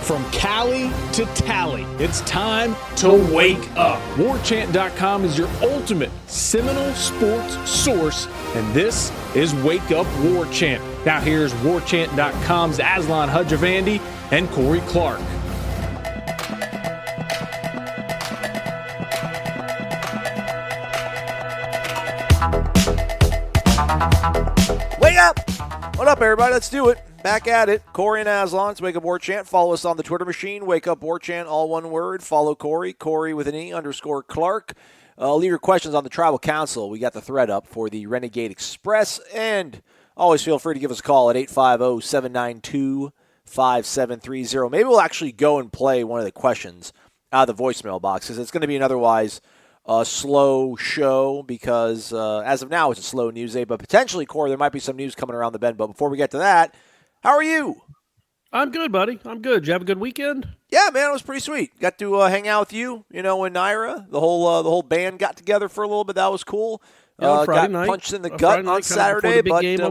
From Cali to Tally, it's time to wake up. WarChant.com is your ultimate Seminole sports source, and this is Wake Up War Chant. Now here's WarChant.com's Aslan Hudjavandi and Corey Clark. Wake up! What up, everybody? Let's do it. Back at it. Corey and Aslan. It's Wake Up War Chant. Follow us on the Twitter machine. Wake Up War Chant, all one word. Follow Corey with an E _Clark. Leave your questions on the Tribal Council. We got the thread up for the Renegade Express. And always feel free to give us a call at 850-792-5730. Maybe we'll actually go and play one of the questions out of the voicemail box, because it's going to be an otherwise slow show because as of now it's a slow news day. But potentially, Corey, there might be some news coming around the bend. But before we get to that, how are you? I'm good, buddy. I'm good. Did you have a good weekend? Yeah, man, it was pretty sweet. Got to hang out with you, and Naira. The whole band got together for a little bit. That was cool. Yeah, got night, punched in the gut on Saturday, but what do you do?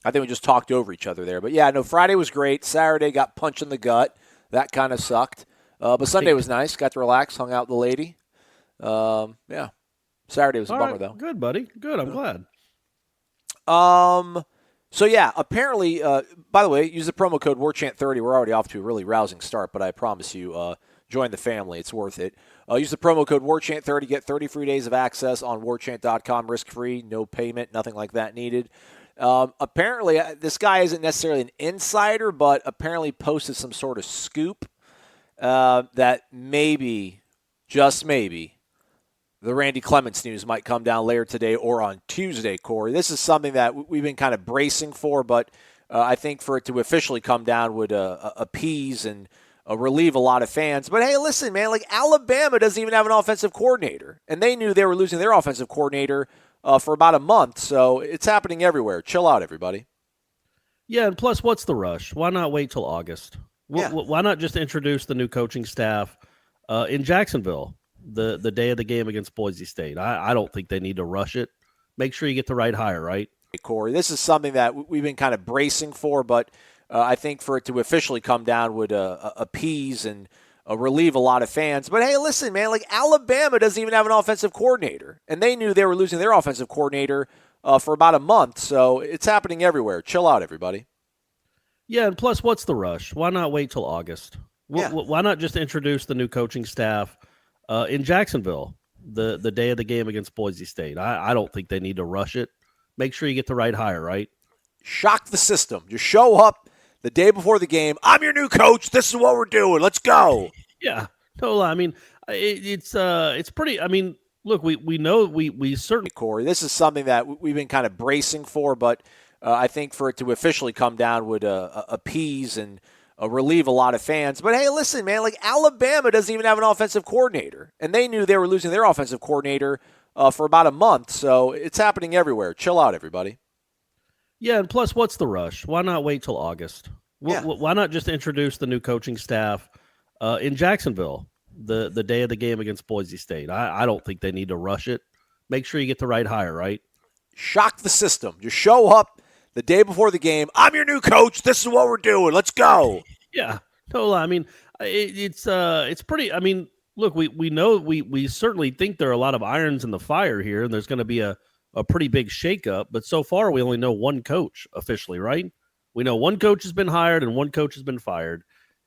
I think we just talked over each other there. But yeah, no, Friday was great. Saturday got punched in the gut. That kind of sucked. But Sunday was nice. Got to relax, hung out with the lady. Yeah. Saturday was a bummer, though. Good, buddy. Good. I'm glad. So, yeah, apparently, by the way, use the promo code WARCHANT30. We're already off to a really rousing start, but I promise you, join the family. It's worth it. Use the promo code WARCHANT30. Get 30 free days of access on WARCHANT.com, risk-free, no payment, nothing like that needed. Apparently, this guy isn't necessarily an insider, but apparently posted some sort of scoop that maybe, just maybe, the Randy Clements news might come down later today or on Tuesday, Corey. This is something that we've been kind of bracing for, but I think for it to officially come down would appease and relieve a lot of fans. But, hey, listen, man, like Alabama doesn't even have an offensive coordinator, and they knew they were losing their offensive coordinator for about a month, so it's happening everywhere. Chill out, everybody. Yeah, and plus, what's the rush? Why not wait till August? Yeah. Why not just introduce the new coaching staff in Jacksonville the day of the game against Boise State? I don't think they need to rush it. Make sure you get the right hire, right? Hey, Corey, this is something that we've been kind of bracing for, but I think for it to officially come down would appease and relieve a lot of fans. But, hey, listen, man, like Alabama doesn't even have an offensive coordinator, and they knew they were losing their offensive coordinator for about a month, so it's happening everywhere. Chill out, everybody. Yeah, and plus, what's the rush? Why not wait till August? Yeah. Why not just introduce the new coaching staff in Jacksonville the day of the game against Boise State? I don't think they need to rush it. Make sure you get the right hire, right? Shock the system. Just show up the day before the game. I'm your new coach. This is what we're doing. Let's go. Yeah. No, I mean, it's pretty. I mean, look, we know we certainly. Corey, this is something that we've been kind of bracing for, but I think for it to officially come down would appease and relieve a lot of fans. But, hey, listen, man, like Alabama doesn't even have an offensive coordinator, and they knew they were losing their offensive coordinator for about a month, so it's happening everywhere. Chill out, everybody. Yeah, and plus, what's the rush? Why not wait till August? Why not just introduce the new coaching staff in Jacksonville the day of the game against Boise State? I don't think they need to rush it. Make sure you get the right hire, right? Shock the system. Just show up the day before the game. I'm your new coach. This is what we're doing. Let's go. Yeah. No, I mean, it's pretty. I mean, look, we know we certainly think there are a lot of irons in the fire here, and there's going to be a pretty big shakeup. But so far, we only know one coach officially, right? We know one coach has been hired and one coach has been fired.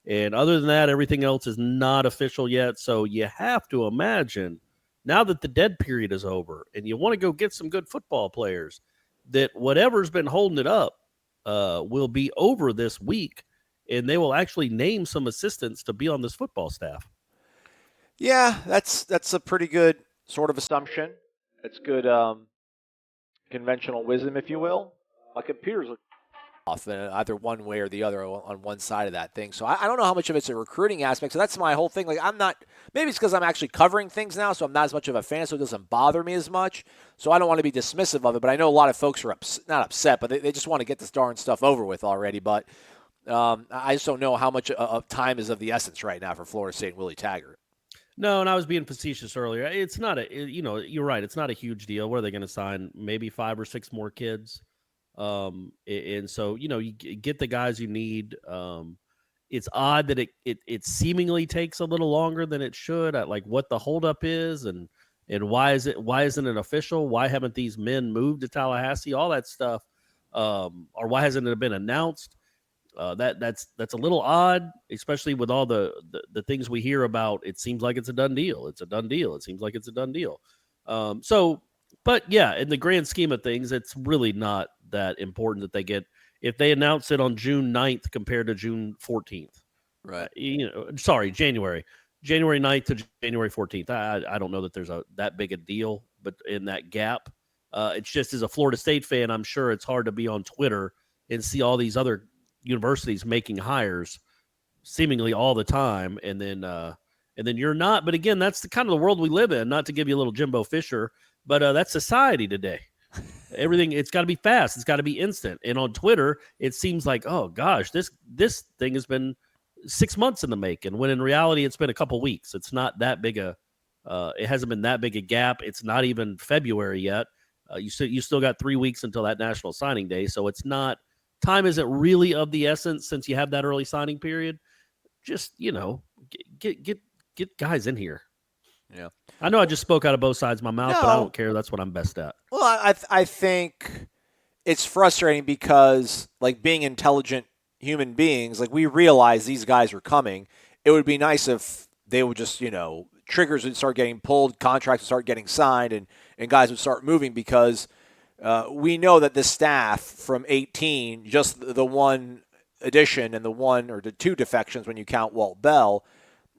And other than that, everything else is not official yet. So you have to imagine, now that the dead period is over and you want to go get some good football players, that whatever's been holding it up will be over this week, and they will actually name some assistants to be on this football staff. Yeah, that's a pretty good sort of assumption. It's good conventional wisdom, if you will. My computer's off either one way or the other on one side of that thing. So I don't know how much of it's a recruiting aspect. So that's my whole thing. Like, I'm not – maybe it's because I'm actually covering things now, so I'm not as much of a fan, so it doesn't bother me as much. So I don't want to be dismissive of it. But I know a lot of folks are not upset, but they just want to get this darn stuff over with already. But I just don't know how much of time is of the essence right now for Florida State and Willie Taggart. No, and I was being facetious earlier. It's not you're right. It's not a huge deal. What are they going to sign? Maybe 5 or 6 more kids. And so, you get the guys you need. It's odd that it seemingly takes a little longer than it should. Like what the holdup is, and why isn't it official? Why haven't these men moved to Tallahassee? All that stuff, or why hasn't it been announced? That's a little odd, especially with all the things we hear about. It seems like it's a done deal. It's a done deal. It seems like it's a done deal. But yeah, in the grand scheme of things, it's really not that important that they get, if they announce it on June 9th compared to June 14th. Right. January 9th to January 14th. I don't know that there's that big a deal, but in that gap, it's just, as a Florida State fan, I'm sure it's hard to be on Twitter and see all these other universities making hires seemingly all the time, and then you're not. But again, that's the kind of the world we live in. Not to give you a little Jimbo Fisher, but that's society today. Everything, it's got to be fast. It's got to be instant. And on Twitter, it seems like, oh gosh, this thing has been 6 months in the making, when in reality it's been a couple weeks. It's not that big it hasn't been that big a gap. It's not even February yet. You still got 3 weeks until that national signing day. So it's not, time isn't really of the essence since you have that early signing period. Just, get guys in here. Yeah. I know I just spoke out of both sides of my mouth, but I don't care. That's what I'm best at. Well, I think it's frustrating because, like, being intelligent human beings, like, we realize these guys are coming. It would be nice if they would just, triggers would start getting pulled, contracts would start getting signed, and guys would start moving, because we know that the staff from 18, just the one addition and the one or the two defections when you count Walt Bell,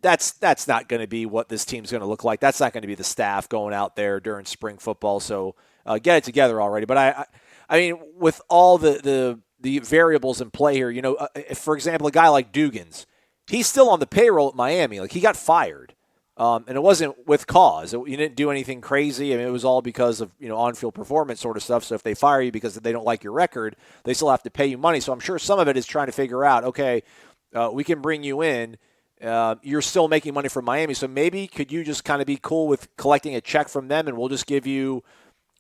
that's not going to be what this team's going to look like. That's not going to be the staff going out there during spring football. So get it together already. But I mean, with all the variables in play here, if, for example, a guy like Dugans, he's still on the payroll at Miami. Like, he got fired, and it wasn't with cause. You didn't do anything crazy. I mean, it was all because of on-field performance sort of stuff. So if they fire you because they don't like your record, they still have to pay you money. So I'm sure some of it is trying to figure out, okay, we can bring you in. You're still making money from Miami, so maybe could you just kind of be cool with collecting a check from them, and we'll just give you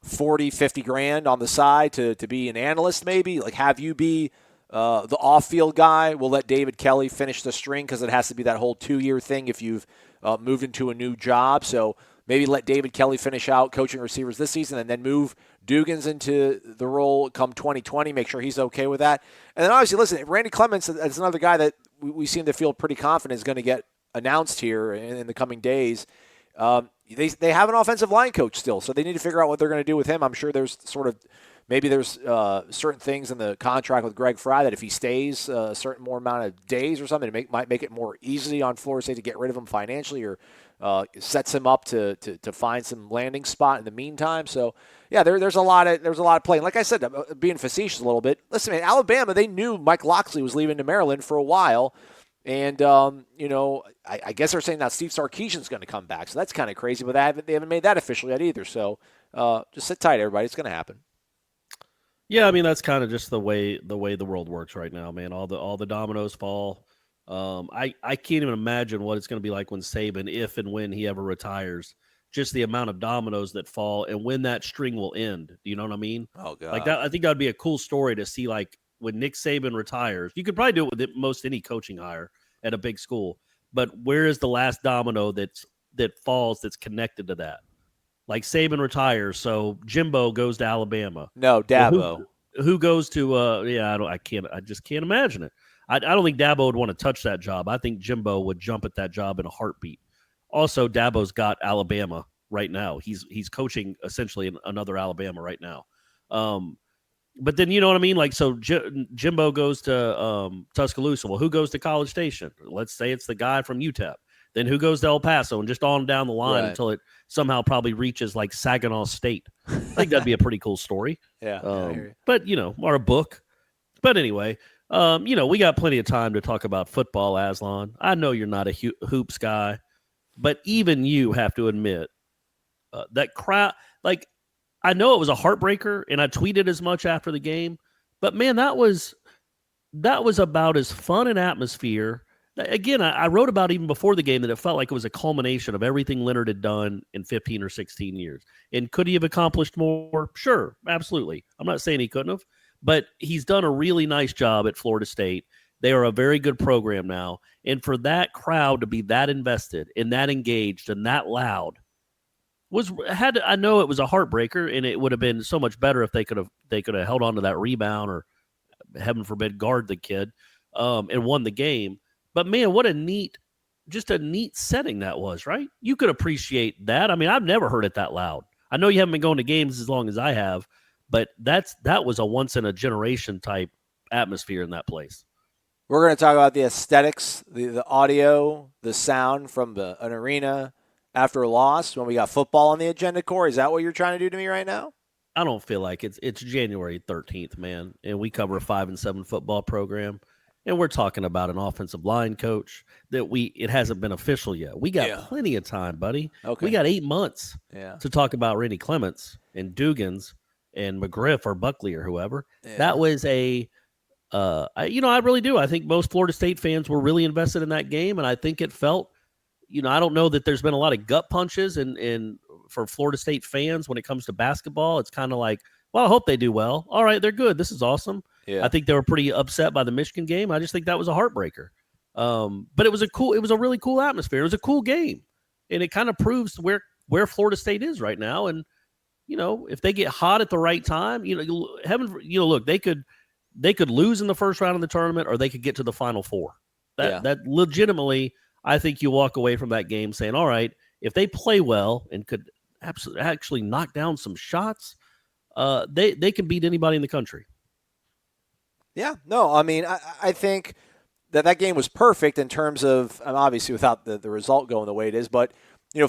40, 50 grand on the side to be an analyst, maybe? Like, have you be the off-field guy. We'll let David Kelly finish the string, because it has to be that whole 2-year thing if you've moved into a new job. So maybe let David Kelly finish out coaching receivers this season, and then move Dugans into the role come 2020, make sure he's okay with that. And then obviously, listen, Randy Clements is another guy that we seem to feel pretty confident is going to get announced here in the coming days. They have an offensive line coach still, so they need to figure out what they're going to do with him. I'm sure there's maybe there's certain things in the contract with Greg Fry that if he stays a certain more amount of days or something, it might make it more easy on Florida State to get rid of him financially, or sets him up to find some landing spot in the meantime. So yeah, there's a lot of play. And like I said, being facetious a little bit. Listen, man, Alabama, they knew Mike Locksley was leaving to Maryland for a while. And, I guess they're saying now Steve Sarkisian's going to come back. So that's kind of crazy, but they haven't made that official yet either. So just sit tight, everybody. It's going to happen. Yeah, I mean, that's kind of just the way the world works right now, man. All the dominoes fall. I can't even imagine what it's going to be like when Saban, if and when he ever retires. Just the amount of dominoes that fall and when that string will end. Do you know what I mean? Oh, God. Like that, I think that would be a cool story to see, like, when Nick Saban retires. You could probably do it with most any coaching hire at a big school. But where is the last domino that falls that's connected to that? Like, Saban retires, so Jimbo goes to Alabama. No, Dabo. Who goes to I just can't imagine it. I don't think Dabo would want to touch that job. I think Jimbo would jump at that job in a heartbeat. Also, Dabo's got Alabama right now. He's coaching essentially in another Alabama right now. But then, you know what I mean? Like, so Jimbo goes to Tuscaloosa. Well, who goes to College Station? Let's say it's the guy from UTEP. Then who goes to El Paso, and just on down the line until it somehow probably reaches like Saginaw State. I think that'd be a pretty cool story. Yeah. I hear you. But, or a book. But anyway, we got plenty of time to talk about football, Aslan. I know you're not a hoops guy, but even you have to admit that crowd, like, I know it was a heartbreaker, and I tweeted as much after the game, but man, that was about as fun an atmosphere. Again, I wrote about even before the game that it felt like it was a culmination of everything Leonard had done in 15 or 16 years. And could he have accomplished more? Sure, absolutely. I'm not saying he couldn't have, But he's done a really nice job at Florida State. They are a very good program now. And for that crowd to be that invested and that engaged and that loud I know it was a heartbreaker, and it would have been so much better if they could have held on to that rebound or, heaven forbid, guard the kid and won the game. But man, what a neat setting that was, right? You could appreciate that. I mean, I've never heard it that loud. I know you haven't been going to games as long as I have, but that was a once in a generation type atmosphere in that place. We're going to talk about the aesthetics, the audio, the sound from an arena after a loss when we got football on the agenda, Corey. Is that what you're trying to do to me right now? I don't feel like it's January 13th, man, and we cover a 5-7 football program, and we're talking about an offensive line coach that it hasn't been official yet. We got plenty of time, buddy. Okay. We got 8 months to talk about Randy Clements and Dugans and McGriff or Buckley or whoever. Yeah. That was I really do. I think most Florida State fans were really invested in that game, and I think it felt, I don't know that there's been a lot of gut punches in for Florida State fans when it comes to basketball. It's kind of like, well, I hope they do well. All right, they're good. This is awesome. Yeah. I think they were pretty upset by the Michigan game. I just think that was a heartbreaker. But it was a really cool atmosphere. It was a cool game, and it kind of proves where Florida State is right now. And if they get hot at the right time, look, they could lose in the first round of the tournament, or they could get to the Final Four. That legitimately, I think you walk away from that game saying, all right, if they play well and could actually knock down some shots, they can beat anybody in the country. Yeah, no, I mean, I think that game was perfect in terms of, obviously without the result going the way it is, but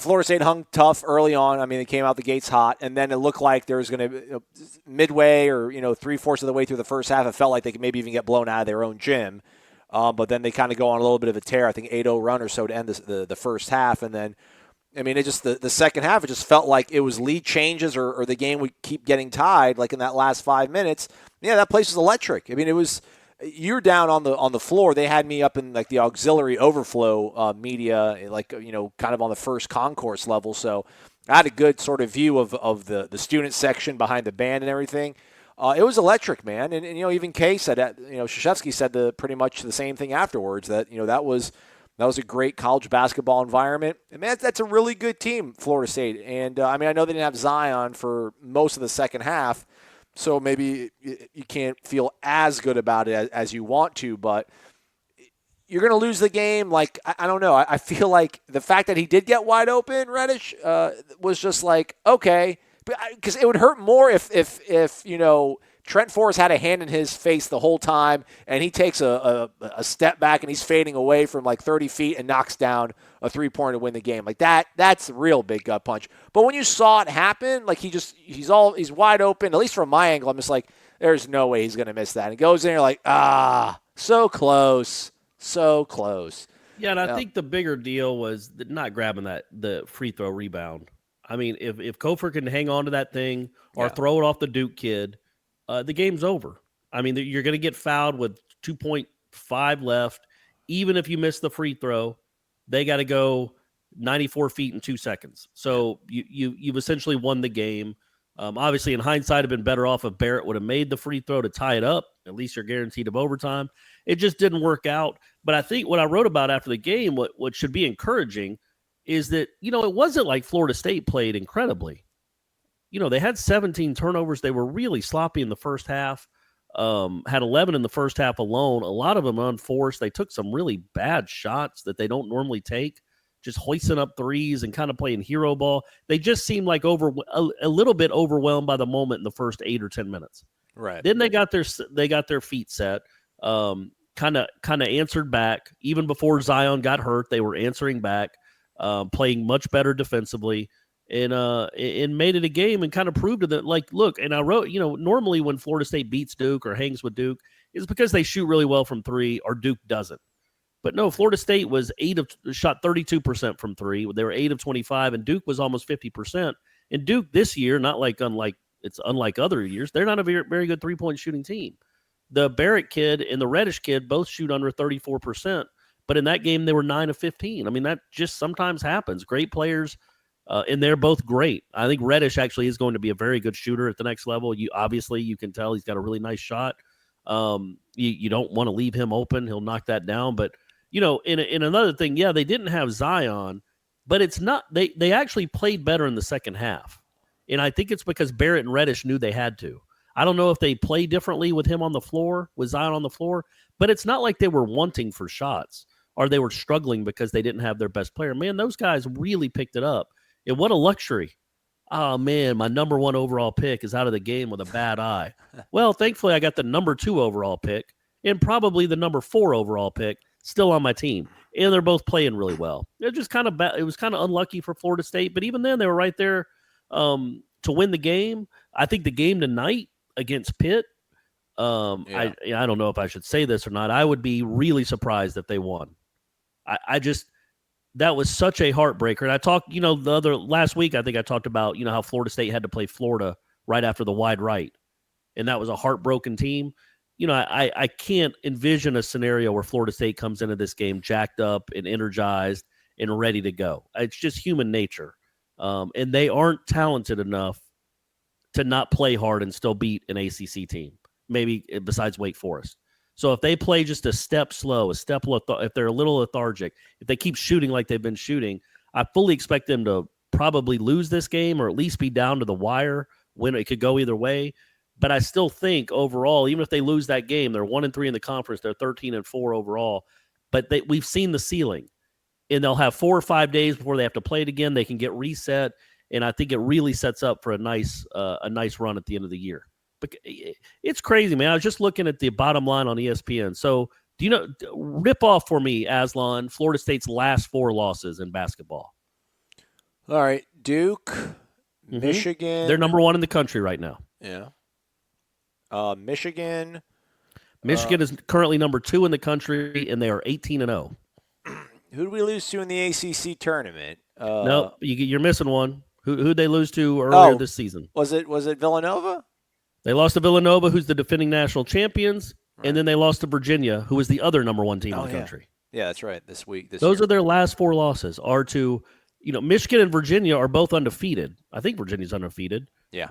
Florida State hung tough early on. I mean, they came out the gates hot, and then it looked like there was going to midway or 3/4 of the way through the first half, it felt like they could maybe even get blown out of their own gym. But then they kind of go on a little bit of a tear. I think 8-0 run or so to end the first half, and then it just the second half, it just felt like it was lead changes or the game would keep getting tied. Like in that last 5 minutes, that place was electric. I mean, it was. You're down on the floor. They had me up in like the auxiliary overflow media, like kind of on the first concourse level. So I had a good sort of view of the student section behind the band and everything. It was electric, man. And even Kay said that. Krzyzewski said pretty much the same thing afterwards. That that was a great college basketball environment. And man, that's a really good team, Florida State. And I know they didn't have Zion for most of the second half. So maybe you can't feel as good about it as you want to, but you're going to lose the game. Like, I don't know. I feel like the fact that he did get wide open, Reddish, was just like, okay. Because it would hurt more if Trent Forrest had a hand in his face the whole time, and he takes a step back and he's fading away from like 30 feet and knocks down a three-pointer to win the game. Like that's a real big gut punch. But when you saw it happen, like he's wide open, at least from my angle, I'm just like, there's no way he's going to miss that. And he goes in, you're like, so close. So close. Yeah, and I think the bigger deal was not grabbing the free throw rebound. I mean, if Kofor can hang on to that thing or throw it off the Duke kid, the game's over. I mean, you're going to get fouled with 2.5 left. Even if you miss the free throw, they got to go 94 feet in 2 seconds. So you've essentially won the game. Obviously, in hindsight, it'd been better off if Barrett would have made the free throw to tie it up. At least you're guaranteed of overtime. It just didn't work out. But I think what I wrote about after the game, what should be encouraging, is that, it wasn't like Florida State played incredibly. They had 17 turnovers. They were really sloppy in the first half, had 11 in the first half alone, a lot of them unforced. They took some really bad shots that they don't normally take, just hoisting up threes and kind of playing hero ball. They just seemed like a little bit overwhelmed by the moment in the first 8 or 10 minutes. Right. Then they got their feet set, kind of answered back. Even before Zion got hurt, they were answering back. Playing much better defensively, and made it a game and kind of proved to them, like, look, and I wrote, normally when Florida State beats Duke or hangs with Duke, it's because they shoot really well from three or Duke doesn't. But no, Florida State was shot 32% from three. They were 8 of 25, and Duke was almost 50%. And Duke this year, unlike other years, they're not a very, very good three-point shooting team. The Barrett kid and the Reddish kid both shoot under 34%. But in that game, they were 9 of 15. I mean, that just sometimes happens. Great players And they're both great. I think Reddish actually is going to be a very good shooter at the next level. You can tell he's got a really nice shot. You don't want to leave him open. He'll knock that down. But, in another thing, yeah, they didn't have Zion, but it's not – they actually played better in the second half. And I think it's because Barrett and Reddish knew they had to. I don't know if they play differently with him on the floor, with Zion on the floor, but it's not like they were wanting for shots or they were struggling because they didn't have their best player. Man, those guys really picked it up. And what a luxury. Oh, man, my number 1 overall pick is out of the game with a bad eye. Well, thankfully, I got the number 2 overall pick and probably the number 4 overall pick still on my team. And they're both playing really well. It was kind of unlucky for Florida State, but even then they were right there to win the game. I think the game tonight against Pitt, I don't know if I should say this or not. I would be really surprised if they won. That was such a heartbreaker. And I talked, last week, I think I talked about, how Florida State had to play Florida right after the wide right. And that was a heartbroken team. I can't envision a scenario where Florida State comes into this game jacked up and energized and ready to go. It's just human nature. And they aren't talented enough to not play hard and still beat an ACC team, maybe besides Wake Forest. So if they play just a step slow, if they're a little lethargic, if they keep shooting like they've been shooting, I fully expect them to probably lose this game or at least be down to the wire when it could go either way. But I still think overall, even if they lose that game, they're 1-3 in the conference, they're 13-4 overall. But we've seen the ceiling, and they'll have 4 or 5 days before they have to play it again. They can get reset, and I think it really sets up for a nice run at the end of the year. But it's crazy, man. I was just looking at the bottom line on ESPN. So, rip off for me, Aslan, Florida State's last 4 losses in basketball. All right, Duke, Michigan. They're number 1 in the country right now. Yeah. Michigan. Michigan is currently number 2 in the country, and they are 18-0. Who did we lose to in the ACC tournament? No, you're missing one. Who'd they lose to earlier this season? Was it Villanova? They lost to Villanova, who's the defending national champions, right. And then they lost to Virginia, who is the other number 1 team in the country. Yeah, that's right. Those year. Are their last 4 losses. Are to, Michigan and Virginia are both undefeated. I think Virginia's undefeated. Yeah.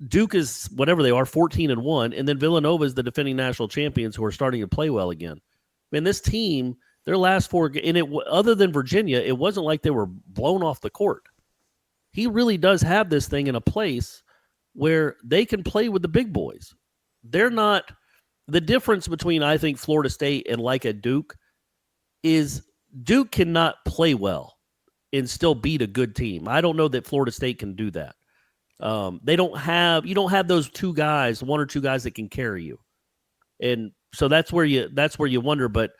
Duke is whatever they are, 14-1, and then Villanova is the defending national champions who are starting to play well again. Man, this team, their last 4, and other than Virginia, it wasn't like they were blown off the court. He really does have this thing in a place where they can play with the big boys. They're not – the difference between, I think, Florida State and like a Duke is Duke cannot play well and still beat a good team. I don't know that Florida State can do that. You don't have those 2 guys, 1 or 2 guys that can carry you. And so that's where you wonder, but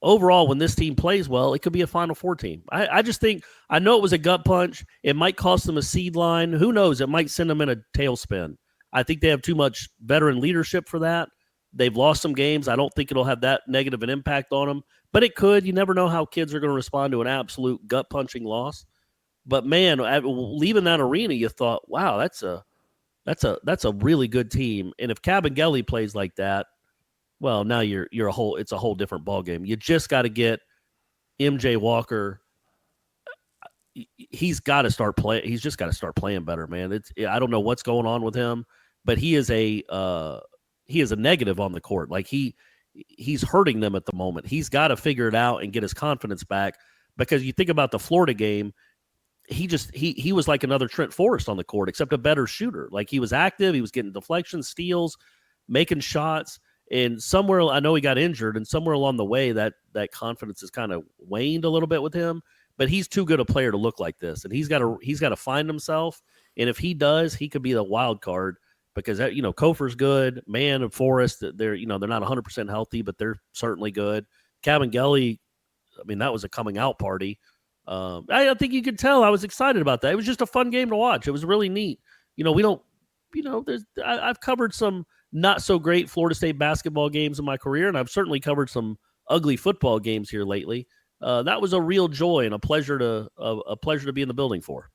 overall, when this team plays well, it could be a Final Four team. I just think, I know it was a gut punch. It might cost them a seed line. Who knows? It might send them in a tailspin. I think they have too much veteran leadership for that. They've lost some games. I don't think it'll have that negative an impact on them, but it could. You never know how kids are going to respond to an absolute gut punching loss. But man, leaving that arena, you thought, wow, that's a really good team. And if Cabangeli plays like that, well, now it's a whole different ballgame. You just got to get MJ Walker. He's got to start playing. He's just got to start playing better, man. I don't know what's going on with him, but he is a negative on the court. Like he's hurting them at the moment. He's got to figure it out and get his confidence back, because you think about the Florida game. He was like another Trent Forrest on the court, except a better shooter. Like he was active, he was getting deflections, steals, making shots, and somewhere, I know he got injured, and somewhere along the way that confidence has kind of waned a little bit with him. But he's too good a player to look like this, and he's got to find himself. And if he does, he could be the wild card, because Kofor's good, Mann and Forrest, they're not 100% healthy, but they're certainly good. Cabangeli, I mean, that was a coming out party. I think you could tell I was excited about that. It was just a fun game to watch. It was really neat. I've covered some not so great Florida State basketball games in my career, and I've certainly covered some ugly football games here lately. That was a real joy and a pleasure to be in the building for.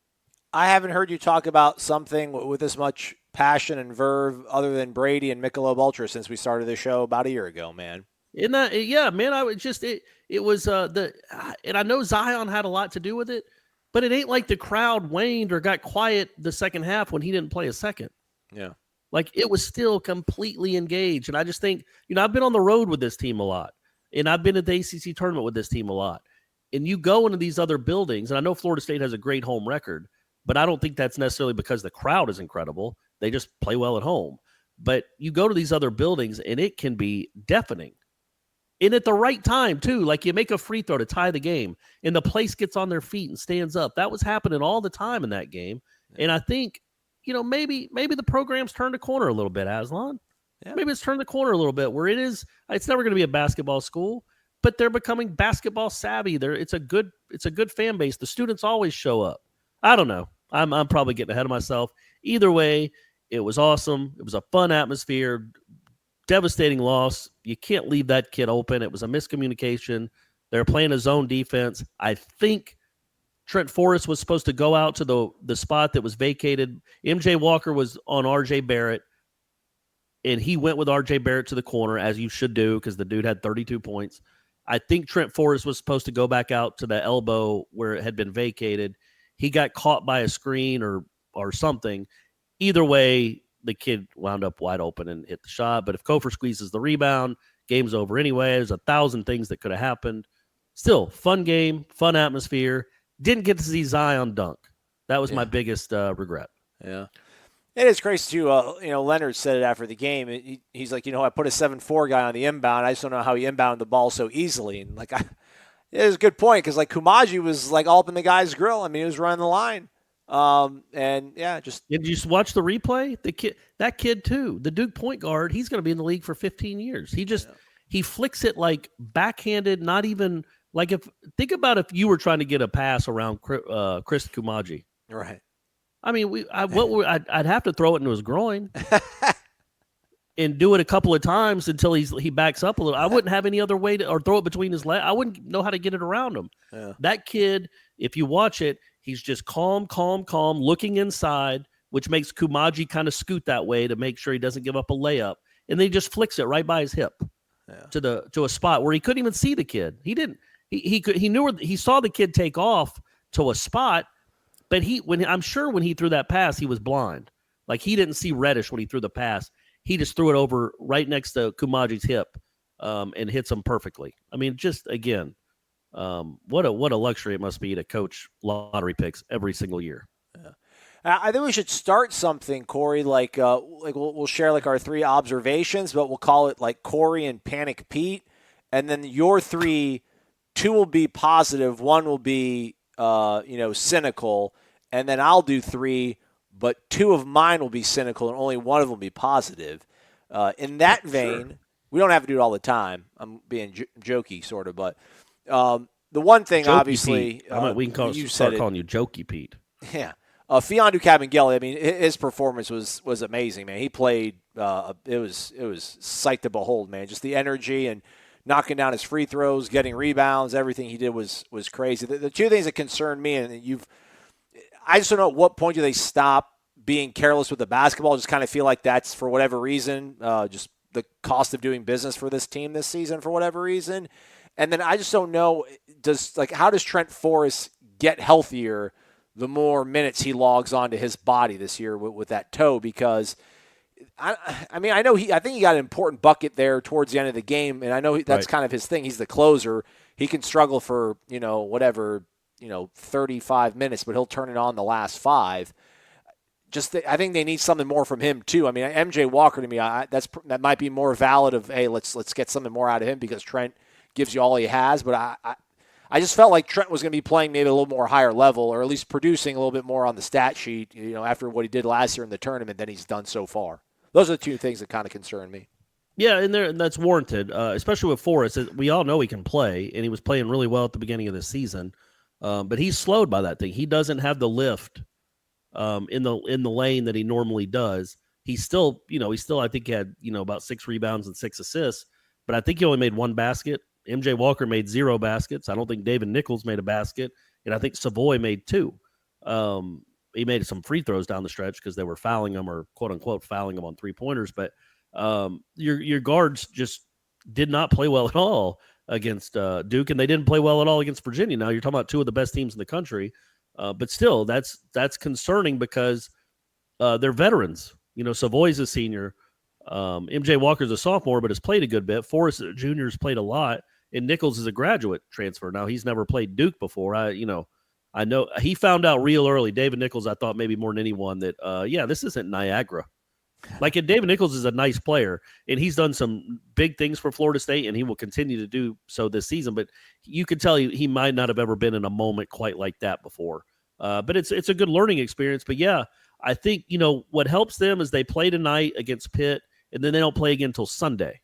I haven't heard you talk about something with this much passion and verve other than Brady and Michelob Ultra since we started the show about a year ago, man. Yeah, man. I was just it was and I know Zion had a lot to do with it, But it ain't like the crowd waned or got quiet the second half when he didn't play a second. Yeah. Like, it was still completely engaged. And I just think, I've been on the road with this team a lot. And I've been at the ACC tournament with this team a lot. And you go into these other buildings, and I know Florida State has a great home record, but I don't think that's necessarily because the crowd is incredible. They just play well at home. But you go to these other buildings, and it can be deafening. And at the right time, too. Like, you make a free throw to tie the game, and the place gets on their feet and stands up. That was happening all the time in that game. And I think, maybe the program's turned a corner a little bit, Aslan. Yeah. Maybe it's turned the corner a little bit where it's never going to be a basketball school, but they're becoming basketball savvy. It's a good fan base. The students always show up. I don't know. I'm probably getting ahead of myself. Either way, it was awesome. It was a fun atmosphere. Devastating loss. You can't leave that kid open. It was a miscommunication. They're playing a zone defense. I think Trent Forrest was supposed to go out to the spot that was vacated. MJ Walker was on RJ Barrett, and he went with RJ Barrett to the corner, as you should do, because the dude had 32 points. I think Trent Forrest was supposed to go back out to the elbow where it had been vacated. He got caught by a screen or something. Either way, the kid wound up wide open and hit the shot. But if Kofor squeezes the rebound, game's over anyway. There's 1,000 things that could have happened. Still, fun game, fun atmosphere. Didn't get to see Zion dunk. That was my biggest regret. Yeah. It is crazy, too. Leonard said it after the game. He's like, I put a 7'4" guy on the inbound. I just don't know how he inbounded the ball so easily. And, it was a good point because, Kumaji was, all up in the guy's grill. I mean, he was running the line. Did you watch the replay? That kid too, the Duke point guard, he's going to be in the league for 15 years. He flicks it backhanded, not even think about if you were trying to get a pass around Chris Kumaji. Right. I mean, I'd have to throw it into his groin and do it a couple of times until he backs up a little. I wouldn't have any other way or throw it between his legs. I wouldn't know how to get it around him. Yeah. That kid, if you watch it, he's just calm, looking inside, which makes Kumaji kind of scoot that way to make sure he doesn't give up a layup. And then he just flicks it right by his hip to a spot where he couldn't even see the kid. He didn't. He knew he saw the kid take off to a spot, but I'm sure when he threw that pass, he was blind. He didn't see reddish when he threw the pass. He just threw it over right next to Kumaji's hip and hits him perfectly. I mean, just again. What a luxury it must be to coach lottery picks every single year. Yeah. I think we should start something, Corey. We'll share our 3 observations, but we'll call it Corey and Panic Pete, and then your 3, 2 will be positive, 1 will be cynical, and then I'll do 3, but 2 of mine will be cynical, and only 1 of them will be positive. In that vein, sure. We don't have to do it all the time. I'm being jokey, sort of, but. The one thing, Jokey obviously, we can start calling you Jokey Pete. Yeah, Fiondu Kabengele. I mean, his performance was amazing, man. He played. It was sight to behold, man. Just the energy and knocking down his free throws, getting rebounds, everything he did was crazy. The 2 things that concern me, and I just don't know at what point do they stop being careless with the basketball. Just kind of feel like that's for whatever reason, just the cost of doing business for this team this season for whatever reason. And then I just don't know, how does Trent Forrest get healthier the more minutes he logs onto his body this year with that toe? Because, I think he got an important bucket there towards the end of the game, and I know that's kind of his thing. He's the closer. He can struggle for, 35 minutes, but he'll turn it on the last 5. I think they need something more from him, too. I mean, MJ Walker, to me, that might be more valid of, hey, let's get something more out of him because Trent gives you all he has, but I just felt like Trent was going to be playing maybe a little more higher level, or at least producing a little bit more on the stat sheet, after what he did last year in the tournament than he's done so far. Those are the 2 things that kind of concern me. Yeah, and that's warranted, especially with Forrest. We all know he can play, and he was playing really well at the beginning of the season, but he's slowed by that thing. He doesn't have the lift in the lane that he normally does. He's still, I think he had, about 6 rebounds and 6 assists, but I think he only made 1 basket. MJ Walker made 0 baskets. I don't think David Nichols made a basket, and I think Savoy made 2. He made some free throws down the stretch because they were fouling him, or quote unquote fouling him on 3-pointers. But your guards just did not play well at all against Duke, and they didn't play well at all against Virginia. Now you're talking about 2 of the best teams in the country. But still, that's concerning because they're veterans. Savoy's a senior. MJ Walker's a sophomore, but has played a good bit. Forrest Jr.'s played a lot, and Nichols is a graduate transfer. Now, he's never played Duke before. I know he found out real early. David Nichols, I thought maybe more than anyone that, this isn't Niagara. David Nichols is a nice player, and he's done some big things for Florida State, and he will continue to do so this season. But you can tell he might not have ever been in a moment quite like that before. But it's a good learning experience. But, yeah, I think, what helps them is they play tonight against Pitt, and then they don't play again until Sunday.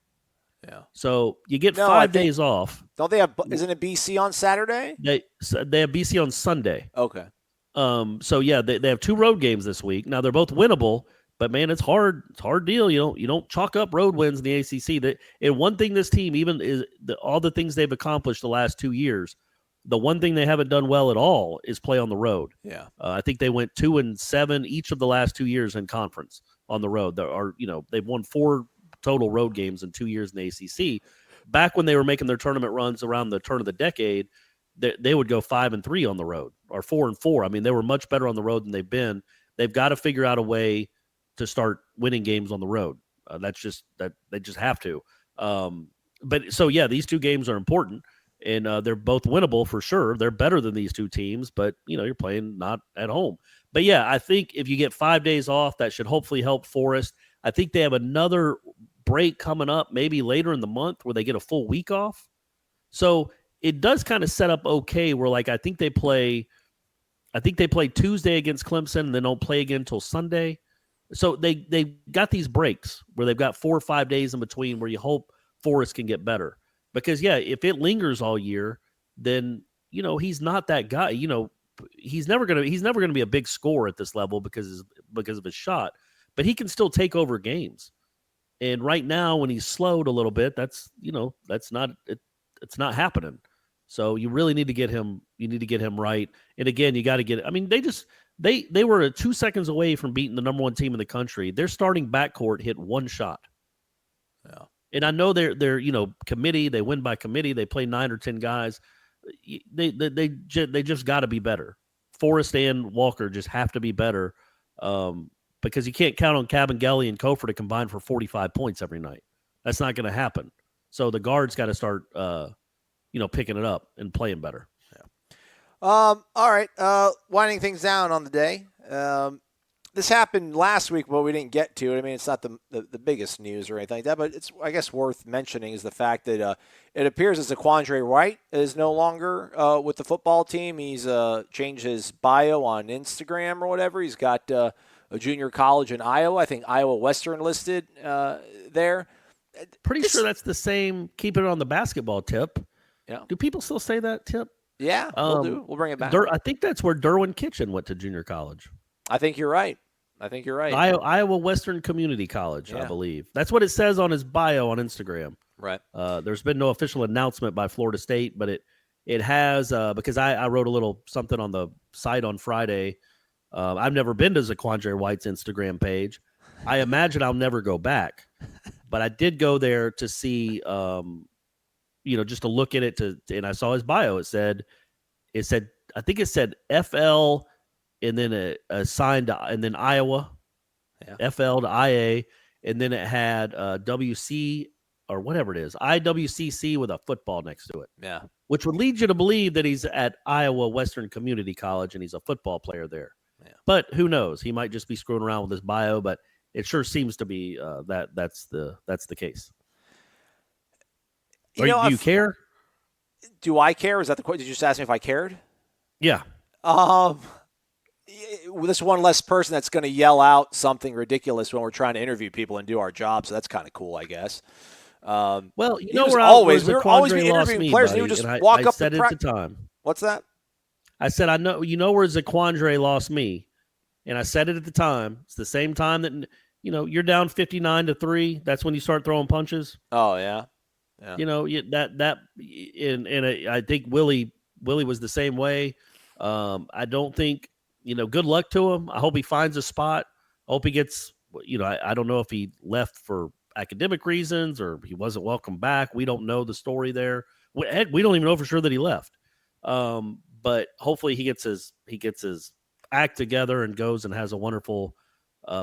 Yeah. So you get 5 days off. Don't they have? Isn't it BC on Saturday? They have BC on Sunday. Okay. So yeah, they have 2 road games this week. Now they're both winnable, but man, it's hard. It's a hard deal. You don't chalk up road wins in the ACC. And one thing this team, even is all the things they've accomplished the last 2 years, the one thing they haven't done well at all is play on the road. Yeah. I think they went 2-7 each of the last 2 years in conference on the road. They've won 4 total road games in 2 years in the ACC. Back when they were making their tournament runs around the turn of the decade, they would go 5-3 on the road or 4-4. I mean, they were much better on the road than they've been. They've got to figure out a way to start winning games on the road. That's just that they just have to. But so yeah, these 2 games are important, and they're both winnable for sure. They're better than these 2 teams, but you're playing not at home. But yeah, I think if you get 5 days off, that should hopefully help Forrest. I think they have another break coming up maybe later in the month where they get a full week off. So it does kind of set up okay where I think they play Tuesday against Clemson and then don't play again until Sunday. So they got these breaks where they've got 4 or 5 days in between where you hope Forrest can get better. Because yeah, if it lingers all year, then he's not that guy. He's never gonna be a big scorer at this level because of his shot, but he can still take over games. And right now, when he's slowed a little bit, it's not happening. So you really need to get him. You need to get him right. And again, you got to get. I mean, they were 2 seconds away from beating the number 1 team in the country. Their starting backcourt hit 1 shot. Yeah. And I know they're committee. They win by committee. They play 9 or 10 guys. They just got to be better. Forrest and Walker just have to be better. Because you can't count on Cabangeli and Kofor to combine for 45 points every night. That's not going to happen. So the guards got to start, picking it up and playing better. Yeah. All right. Winding things down on the day. This happened last week, but we didn't get to it. I mean, it's not the biggest news or anything like that, but it's, I guess, worth mentioning is the fact that it appears that Zaquandre White is no longer with the football team. He's changed his bio on Instagram or whatever. He's got a junior college in Iowa. I think Iowa Western listed there. Pretty sure that's the same. Keep it on the basketball tip. Yeah. Do people still say that tip? Yeah, we'll do. We'll bring it back. I think that's where Derwin Kitchen went to junior college. I think you're right. Iowa Western Community College, yeah. I believe. That's what it says on his bio on Instagram. Right. There's been no official announcement by Florida State, but it has because I wrote a little something on the site on Friday. I've never been to Zaquandre White's Instagram page. I imagine I'll never go back, but I did go there to see, just to look at it and I saw his bio. It said, I think it said FL and then a sign to, and then Iowa, yeah. FL to IA, and then it had WC or whatever it is, IWCC with a football next to it. Yeah, which would lead you to believe that he's at Iowa Western Community College and he's a football player there. Yeah. But who knows? He might just be screwing around with his bio, but it sure seems to be that's the case. Do you care? Do I care? Is that the question? Did you just ask me if I cared? Yeah. This one less person that's going to yell out something ridiculous when we're trying to interview people and do our job, so that's kind of cool, I guess. Well, we were always interviewing players, and he would just walk up the at the time. What's that? I said, I know, where Zaquandre lost me, and I said it at the time. It's the same time that you're down 59-3. That's when you start throwing punches. Oh yeah. I think Willie was the same way. I don't think. Good luck to him. I hope he finds a spot. I hope he gets, I don't know if he left for academic reasons or he wasn't welcome back. We don't know the story there. We don't even know for sure that he left. but hopefully he gets his act together and goes and has a wonderful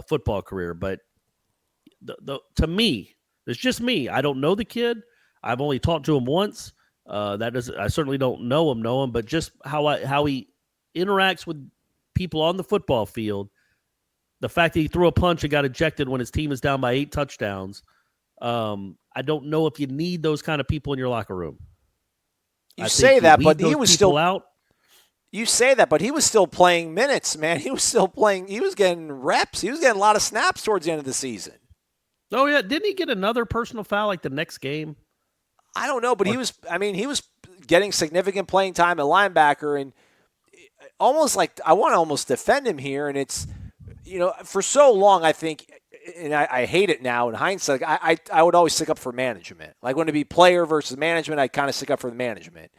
football career. But to me, it's just me. I don't know the kid. I've only talked to him once. I certainly don't know him, but just how he interacts with people on the football field, the fact that he threw a punch and got ejected when his team is down by 8 touchdowns. I don't know if you need those kind of people in your locker room. You say that, but he was still out. You say that, but he was still playing minutes, man. He was still playing. He was getting reps. He was getting a lot of snaps towards the end of the season. Oh yeah, didn't he get another personal foul like the next game? I don't know, but he was getting significant playing time at linebacker, and almost like I want to almost defend him here. And it's, for so long I think, and I hate it now in hindsight. I would always stick up for management. Like when it be player versus management, I kind of stick up for the management.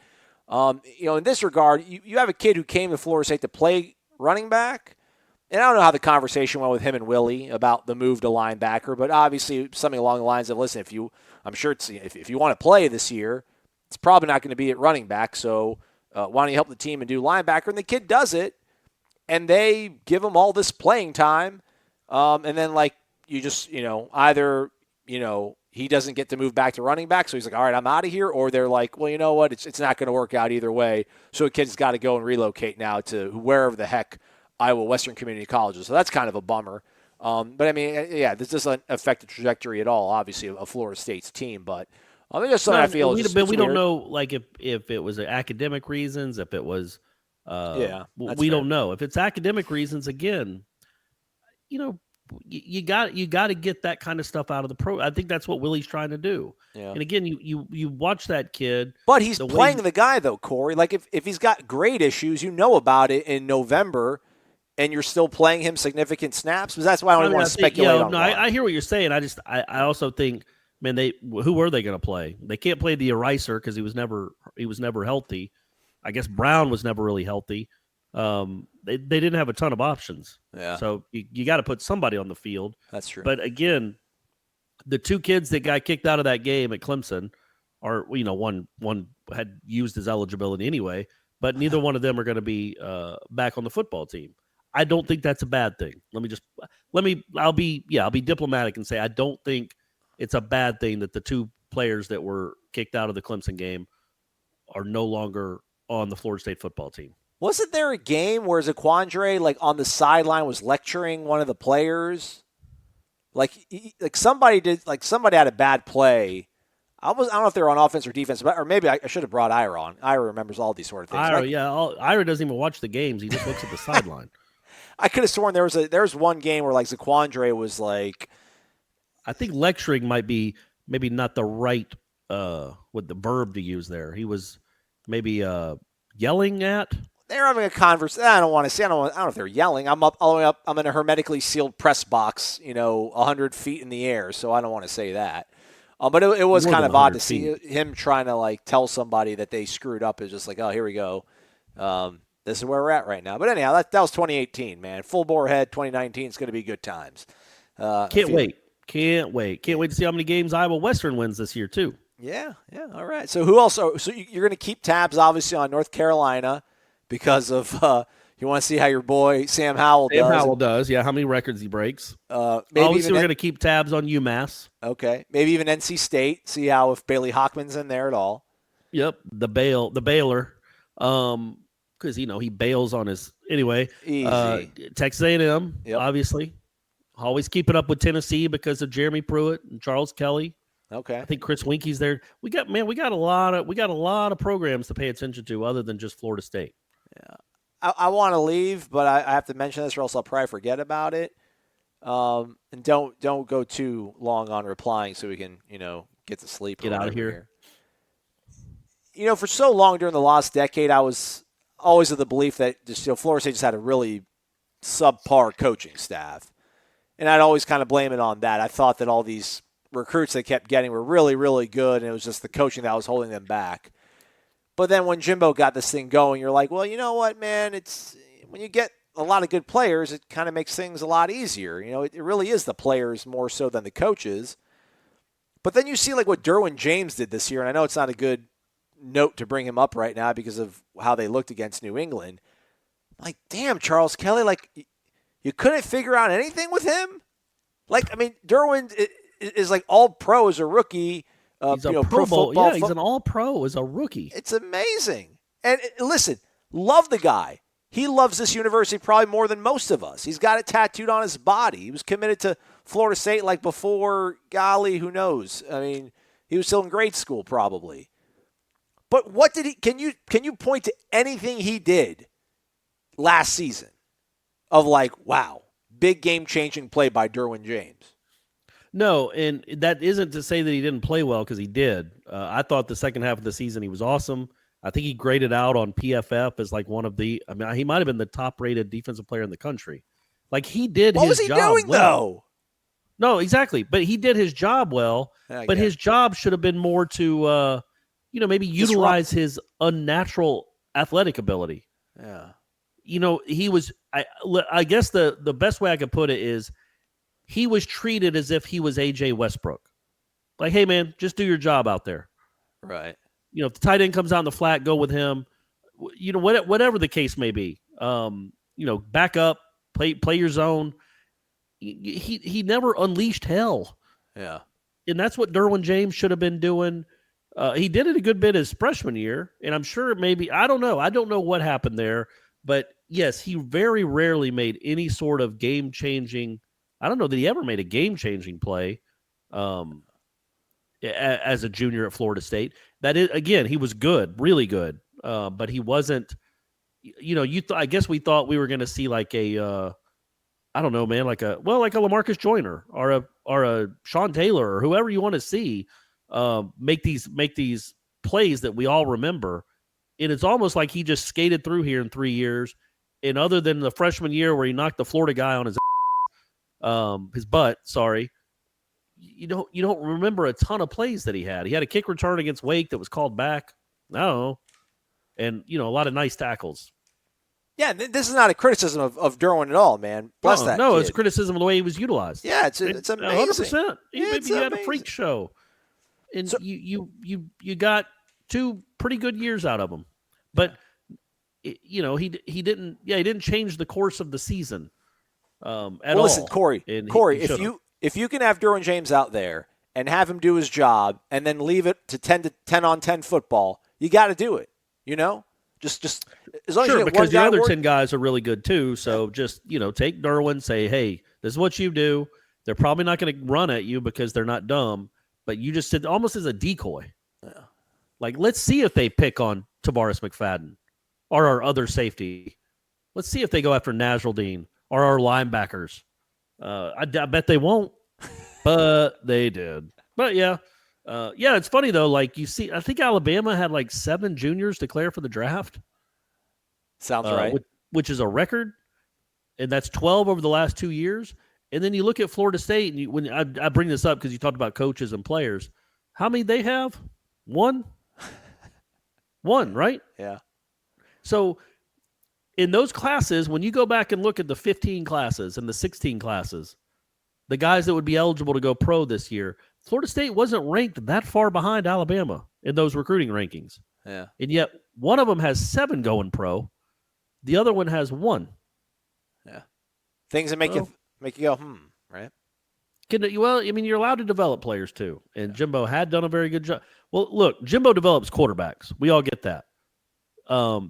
In this regard, you have a kid who came to Florida State to play running back. And I don't know how the conversation went with him and Willie about the move to linebacker, but obviously something along the lines of, listen, if you want to play this year, it's probably not going to be at running back, so why don't you help the team and do linebacker? And the kid does it, and they give him all this playing time, and then either he doesn't get to move back to running back, so he's like, all right, I'm out of here, or they're like, well, you know what, it's not going to work out either way, so a kid's got to go and relocate now to wherever the heck Iowa Western Community Colleges. So that's kind of a bummer. But, I mean, yeah, this doesn't affect the trajectory at all, obviously, of Florida State's team. But just something I feel is we don't know, like, if it was academic reasons, if it was we don't know. If it's academic reasons, again, you got to get that kind of stuff out of the pro. I think that's what Willie's trying to do. Yeah. And, again, you watch that kid. But he's playing the guy, though, Corey. Like, if he's got grade issues, you know about it in November – and you're still playing him significnesignificant snaps? Because that's why I don't want to speculate on that. I hear what you're saying. I also think, man, who were they going to play? They can't play the eraser because he was never healthy. I guess Brown was never really healthy. They didn't have a ton of options. Yeah. So you got to put somebody on the field. That's true. But again, the two kids that got kicked out of that game at Clemson are, one had used his eligibility anyway, but neither one of them are going to be back on the football team. I don't think that's a bad thing. I'll be diplomatic and say I don't think it's a bad thing that the two players that were kicked out of the Clemson game are no longer on the Florida State football team. Wasn't there a game where Zaquandre, on the sideline, was lecturing one of the players? Somebody had a bad play. I don't know if they were on offense or defense, or maybe I should have brought Ira on. Ira remembers all these sort of things. Ira doesn't even watch the games. He just looks at the sideline. I could have sworn there was one game where Zaquandre was like, I think lecturing might be maybe not the right with the verb to use there. He was maybe yelling at. They're having a conversation. I don't want to say. I don't know if they're yelling. I'm up all the way up. I'm in a hermetically sealed press box, 100 feet in the air. So I don't want to say that. But it was kind of odd to see him trying to tell somebody that they screwed up. It's just like, oh, here we go. This is where we're at right now. But anyhow, that was 2018, man. Full bore ahead. 2019 is going to be good times. Can't wait to see how many games Iowa Western wins this year too. Yeah. All right. So who else? So you're going to keep tabs, obviously, on North Carolina because of you want to see how your boy Sam Howell does. Yeah. How many records he breaks? Maybe obviously, we're going to keep tabs on UMass. Okay. Maybe even NC State. See how if Bailey Hockman's in there at all. Yep. The Baylor. Because he bails on his anyway. Easy. Texas A&M, obviously, always keeping up with Tennessee because of Jeremy Pruitt and Charles Kelly. Okay, I think Chris Winke's there. We got a lot of programs to pay attention to other than just Florida State. Yeah, I want to leave, but I have to mention this, or else I'll probably forget about it. And don't go too long on replying, so we can get to sleep. Get out of here. For so long during the last decade, I was always of the belief that Florida State just had a really subpar coaching staff. And I'd always kind of blame it on that. I thought that all these recruits they kept getting were really, really good, and it was just the coaching that was holding them back. But then when Jimbo got this thing going, you're like, well, you know what, man? It's when you get a lot of good players, it kind of makes things a lot easier. It really is the players more so than the coaches. But then you see what Derwin James did this year, and I know it's not a good note to bring him up right now because of how they looked against New England. Like, damn, Charles Kelly, like, you couldn't figure out anything with him? Like, I mean, Derwin is like all-pro as a rookie. He's a pro Bowl. football. Yeah, he's an all-pro as a rookie. It's amazing. And listen, love the guy. He loves this university probably more than most of us. He's got it tattooed on his body. He was committed to Florida State like before, golly, who knows? I mean, he was still in grade school probably. But what did he can you point to anything he did last season of like, wow, big game-changing play by Derwin James? No, and that isn't to say that he didn't play well, because he did. I thought the second half of the season he was awesome. I think he graded out on PFF as like one of the – I mean, he might have been the top-rated defensive player in the country. Like, he did his job well. What was he doing, though? No, exactly. But he did his job well, but his job should have been more to, maybe utilize his unnatural athletic ability. Yeah. He was – I guess the best way I could put it is he was treated as if he was A.J. Westbrook. Like, hey, man, just do your job out there. Right. If the tight end comes out in the flat, go with him. Whatever the case may be. Back up, play your zone. He never unleashed hell. Yeah. And that's what Derwin James should have been doing. He did it a good bit his freshman year, and I'm sure I don't know. I don't know what happened there. But, yes, he very rarely made any sort of game-changing – I don't know that he ever made a game-changing play as a junior at Florida State. That is, again, he was good, really good, but he wasn't. I guess we thought we were going to see like a, I don't know, man, like a LaMarcus Joyner or a Sean Taylor or whoever you want to see make these plays that we all remember. And it's almost like he just skated through here in 3 years. And other than the freshman year where he knocked the Florida guy on his butt, sorry. You don't remember a ton of plays that he had. He had a kick return against Wake that was called back. I don't know. And, a lot of nice tackles. Yeah, this is not a criticism of Derwin at all, man. Bless that No, kid. It's criticism of the way he was utilized. Yeah, it's amazing. 100%. Maybe you had a amazing. freak show. And so, you got 2 pretty good years out of him. But, he didn't change the course of the season at all. Listen, Corey, if you can have Derwin James out there and have him do his job and then leave it to 10 on 10 football, you got to do it. Just as long as you get because one guy the other 10 guys are really good too. So just take Derwin, say, hey, this is what you do. They're probably not going to run at you because they're not dumb, but you just sit almost as a decoy. Yeah. Like, let's see if they pick on Tavares McFadden or our other safety. Let's see if they go after Nasruddin or our linebackers. I bet they won't, but they did. But yeah, it's funny though. Like I think Alabama had like 7 juniors declare for the draft. Sounds right. Which is a record, and that's 12 over the last 2 years. And then you look at Florida State, and when I bring this up because you talked about coaches and players, how many they have? 1, right? Yeah. So in those classes, when you go back and look at the 15 classes and the 16 classes, the guys that would be eligible to go pro this year, Florida State wasn't ranked that far behind Alabama in those recruiting rankings. Yeah. And yet one of them has 7 going pro. The other one has 1. Yeah. Things that make you go, right? You're allowed to develop players too. And Jimbo had done a very good job. Well, look, Jimbo develops quarterbacks. We all get that.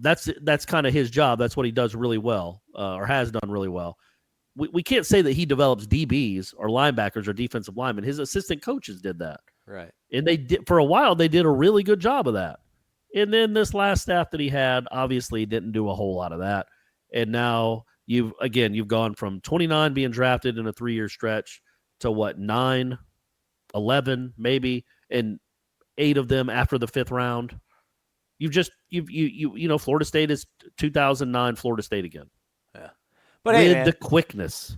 That's kind of his job. That's what he does really well, or has done really well. We can't say that he develops DBs or linebackers or defensive linemen. His assistant coaches did that. Right. And they did, for a while, they did a really good job of that. And then this last staff that he had obviously didn't do a whole lot of that. And now you've gone from 29 being drafted in a 3-year stretch to 9, 11 maybe, and 8 of them after the 5th round. Florida State is 2009 Florida State again. Yeah. But hey, man, the quickness.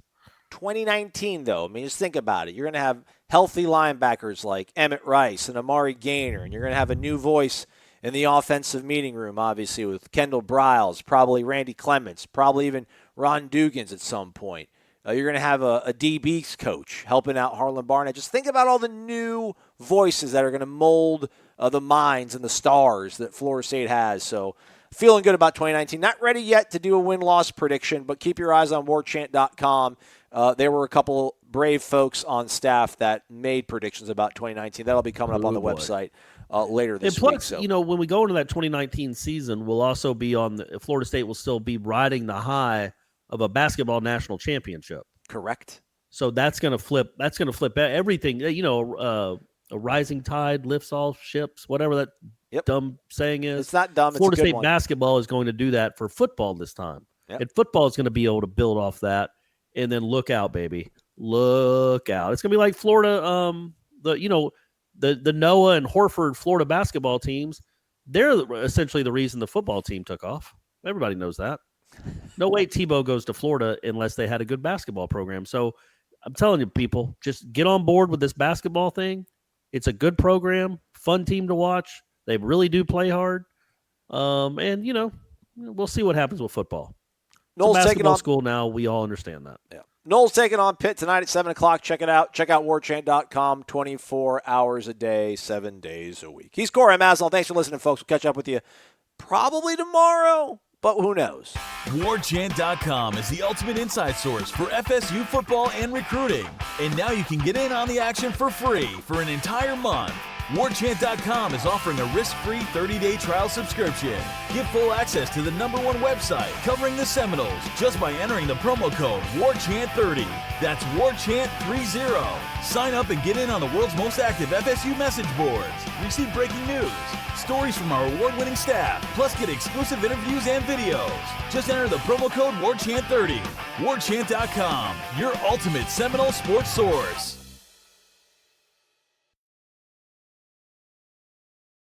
2019, though, I mean, just think about it. You're going to have healthy linebackers like Emmett Rice and Amari Gaynor, and you're going to have a new voice in the offensive meeting room, obviously, with Kendall Briles, probably Randy Clements, probably even Ron Dugans at some point. You're going to have a DB's coach helping out Harlan Barnett. Just think about all the new voices that are going to mold the minds and the stars that Florida State has. So feeling good about 2019. Not ready yet to do a win-loss prediction, but keep your eyes on warchant.com. There were a couple brave folks on staff that made predictions about 2019. That'll be coming up on the website later this week. Plus, when we go into that 2019 season, we'll also be Florida State will still be riding the high of a basketball national championship. Correct. So that's going to flip. That's going to flip everything. A rising tide lifts all ships. Whatever that dumb saying is. It's not dumb. Florida it's a good State one. basketball is going to do that for football this time, and football is going to be able to build off that. And then look out, baby, look out! It's going to be like Florida. The Noah and Horford Florida basketball teams. They're essentially the reason the football team took off. Everybody knows that. No way Tebow goes to Florida unless they had a good basketball program. So I'm telling you, people, just get on board with this basketball thing. It's a good program, fun team to watch. They really do play hard. And we'll see what happens with football. Noel's it's a taking basketball on school now. We all understand that. Yeah. Noel's taking on Pitt tonight at 7 o'clock. Check it out. Check out warchant.com 24 hours a day, 7 days a week. He's Corey Maslow. Thanks for listening, folks. We'll catch up with you probably tomorrow. But who knows? WarChant.com is the ultimate inside source for FSU football and recruiting. And now you can get in on the action for free for an entire month. WarChant.com is offering a risk-free 30-day trial subscription. Get full access to the #1 website covering the Seminoles just by entering the promo code WarChant30. That's WarChant30. Sign up and get in on the world's most active FSU message boards. Receive breaking news, stories from our award-winning staff, plus get exclusive interviews and videos. Just enter the promo code WarChant30. WarChant.com, your ultimate Seminole sports source.